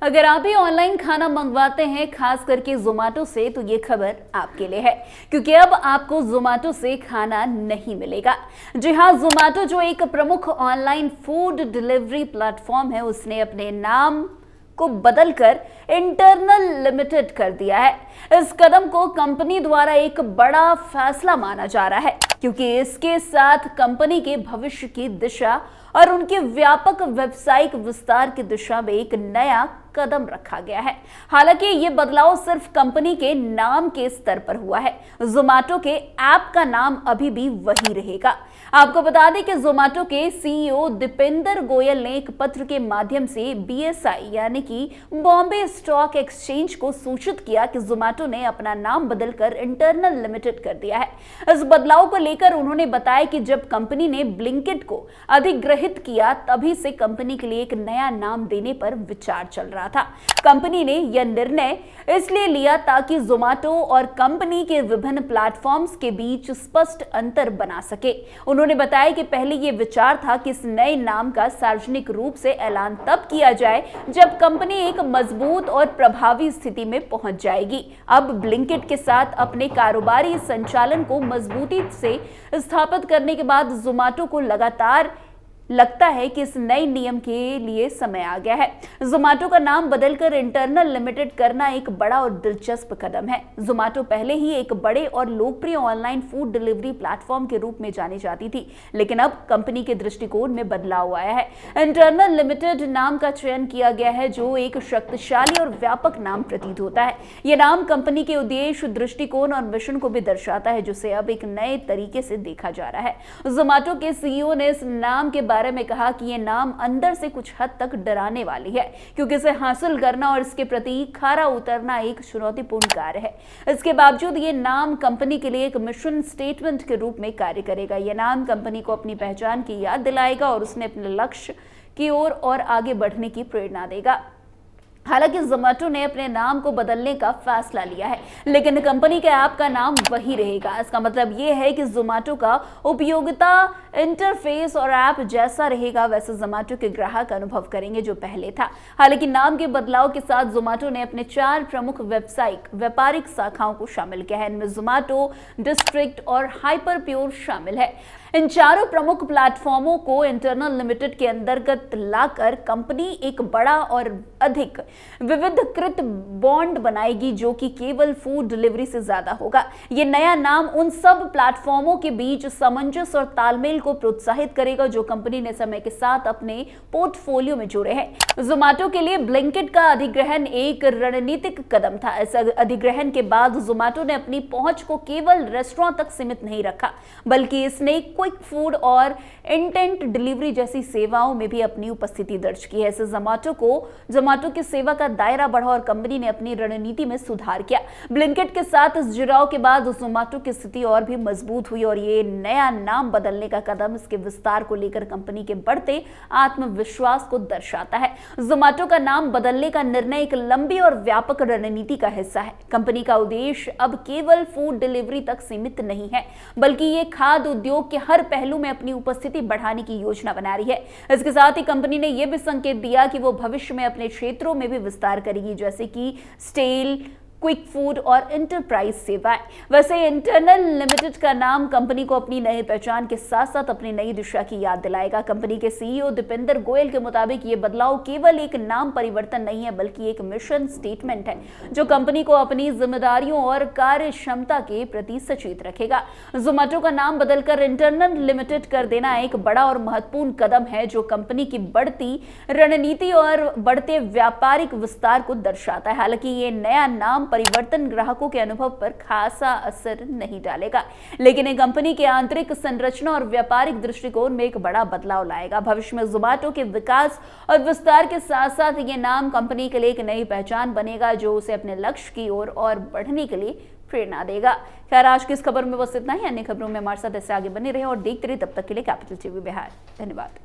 अगर आप भी ऑनलाइन खाना मंगवाते हैं, खास करके जोमेटो से, तो ये खबर आपके लिए है, क्योंकि अब आपको जोमेटो से खाना नहीं मिलेगा। जी हाँ, जोमेटो जो एक प्रमुख ऑनलाइन फूड डिलीवरी प्लेटफॉर्म है, उसने अपने नाम को बदलकर इंटरनल लिमिटेड कर दिया है। इस कदम को कंपनी द्वारा एक बड़ा फैसला माना जा रहा है, क्योंकि इसके साथ कंपनी के भविष्य की दिशा और उनके व्यापक व्यावसायिक विस्तार की दिशा में एक नया कदम रखा गया है। हालांकि ये बदलाव सिर्फ कंपनी के नाम के स्तर पर हुआ है। जोमेटो के ऐप का नाम अभी भी वही रहेगा। आपको बता दें कि जोमेटो के सीईओ दीपेंद्र गोयल ने एक पत्र के माध्यम से बीएसई यानी कि बॉम्बे स्टॉक एक्सचेंज को सूचित किया कि जोमेटो ने अपना नाम बदलकर इंटरनल लिमिटेड कर दिया है। इस बदलाव को लेकर उन्होंने बताया कि जब कंपनी ने ब्लिंकिट को अधिग्रहित किया, तभी से कंपनी के लिए एक नया नाम देने पर विचार चल रहा था। कंपनी ने यह निर्णय इसलिए लिया ताकि जोमेटो और कंपनी के विभिन्न प्लेटफॉर्म्स के बीच स्पष्ट अंतर बना सके। उन्होंने बताया कि पहले यह विचार था कि इस नए नाम का सार्वजनिक रूप से ऐलान तब किया जाए जब कंपनी एक मजबूत और प्रभावी स्थिति में पहुंच जाएगी। अब ब्लिंकिट के साथ अपने कारोबारी संचालन को मजबूती से स्थापित करने के बाद जोमेटो को लगातार लगता है कि इस नए नियम के लिए समय आ गया है। जोमेटो का नाम बदलकर इंटरनल लिमिटेड करना एक बड़ा और दिलचस्प कदम है। जोमेटो पहले ही एक बड़े और लोकप्रिय ऑनलाइन फूड डिलीवरी प्लेटफॉर्म के रूप में जानी जाती थी, लेकिन अब कंपनी के दृष्टिकोण में बदलाव आया है। इंटरनल लिमिटेड नाम का चयन किया गया है, जो एक शक्तिशाली और व्यापक नाम प्रतीत होता है। यह नाम कंपनी के उद्देश्य, दृष्टिकोण और मिशन को भी दर्शाता है, जिसे अब एक नए तरीके से देखा जा रहा है। जोमेटो के सीईओ ने इस नाम के बारे में कहा कि यह नाम अंदर से कुछ हद तक डराने वाली है, क्योंकि इसे हासिल करना और इसके प्रति खरा उतरना एक चुनौतीपूर्ण कार्य है। इसके बावजूद यह नाम कंपनी के लिए एक मिशन स्टेटमेंट के रूप में कार्य करेगा। यह नाम कंपनी को अपनी पहचान की याद दिलाएगा और उसने अपने लक्ष्य की ओर और आगे बढ़ने की प्रेरणा देगा। हालांकि जोमेटो ने अपने नाम को बदलने का फैसला लिया है, लेकिन कंपनी के ऐप का नाम वही रहेगा। इसका मतलब यह है कि जोमेटो का उपयोगिता इंटरफेस और ऐप जैसा रहेगा, वैसे जोमेटो के ग्राहक अनुभव करेंगे जो पहले था। हालांकि नाम के बदलाव के साथ जोमेटो ने अपने 4 प्रमुख व्यापारिक शाखाओं को शामिल किया है। इनमें जोमेटो, डिस्ट्रिक्ट और हाइपर प्योर शामिल है। इन चारों प्रमुख प्लेटफॉर्मों को इंटरनल लिमिटेड के अंतर्गत लाकर कंपनी एक बड़ा और अधिक विविधीकृत बॉन्ड बनाएगी, जो कि केवल फूड डिलीवरी से ज्यादा होगा। यह नया नाम उन सब प्लेटफॉर्मों के बीच सामंजस्य और तालमेल को प्रोत्साहित करेगा जो कंपनी ने समय के साथ अपने पोर्टफोलियो में जोड़े हैं। जोमेटो के लिए ब्लिंकिट का अधिग्रहण एक रणनीतिक कदम था। इस अधिग्रहण के बाद जोमेटो ने अपनी पहुंच को केवल रेस्टोरेंट तक सीमित नहीं रखा, बल्कि इसने क्विक फूड और इंस्टेंट डिलीवरी जैसी सेवाओं में भी अपनी उपस्थिति दर्ज की है। इससे जोमेटो की सेवा का दायरा बढ़ा और कंपनी ने अपनी रणनीति में सुधार किया। ब्लिंकिट के साथ इस जुड़ाव के बाद जोमेटो की स्थिति और भी मजबूत हुई और ये नया नाम बदलने का कदम इसके विस्तार को लेकर कंपनी के बढ़ते आत्मविश्वास को दर्शाता है। जोमेटो का नाम बदलने का निर्णय एक लंबी और व्यापक रणनीति का हिस्सा है। कंपनी का उद्देश्य अब केवल फूड डिलीवरी तक सीमित नहीं है, बल्कि ये खाद्य उद्योग के हर पहलू में अपनी उपस्थिति बढ़ाने की योजना बना रही है। इसके साथ ही कंपनी ने यह भी संकेत दिया कि वो भविष्य में अपने क्षेत्रों में भी विस्तार करेगी, जैसे कि स्टेल, क्विक फूड और एंटरप्राइज सेवाएं। वैसे इंटरनल लिमिटेड का नाम कंपनी को अपनी नई पहचान के साथ साथ अपनी नई दिशा की याद दिलाएगा। कंपनी के सीईओ दीपेंद्र गोयल के मुताबिक ये बदलाव केवल एक नाम परिवर्तन नहीं है, बल्कि एक मिशन स्टेटमेंट है जो कंपनी को अपनी जिम्मेदारियों और कार्य क्षमता के प्रति सचेत रखेगा। जोमेटो का नाम बदलकर इंटरनल लिमिटेड कर देना एक बड़ा और महत्वपूर्ण कदम है, जो कंपनी की बढ़ती रणनीति और बढ़ते व्यापारिक विस्तार को दर्शाता है। हालांकि ये नया नाम परिवर्तन ग्राहकों के अनुभव पर खासा असर नहीं डालेगा, लेकिन ये कंपनी के आंतरिक संरचना और व्यापारिक दृष्टिकोण में एक बड़ा बदलाव लाएगा। भविष्य में जोमेटो के विकास और विस्तार के साथ साथ ये नाम कंपनी के लिए एक नई पहचान बनेगा, जो उसे अपने लक्ष्य की ओर और बढ़ने के लिए प्रेरणा देगा। खैर, आज की इस खबर में बस इतना ही। अन्य खबरों में हमारे साथ ऐसे आगे बने रहे और देखते रहे। तब तक के लिए कैपिटल टीवी बिहार। धन्यवाद।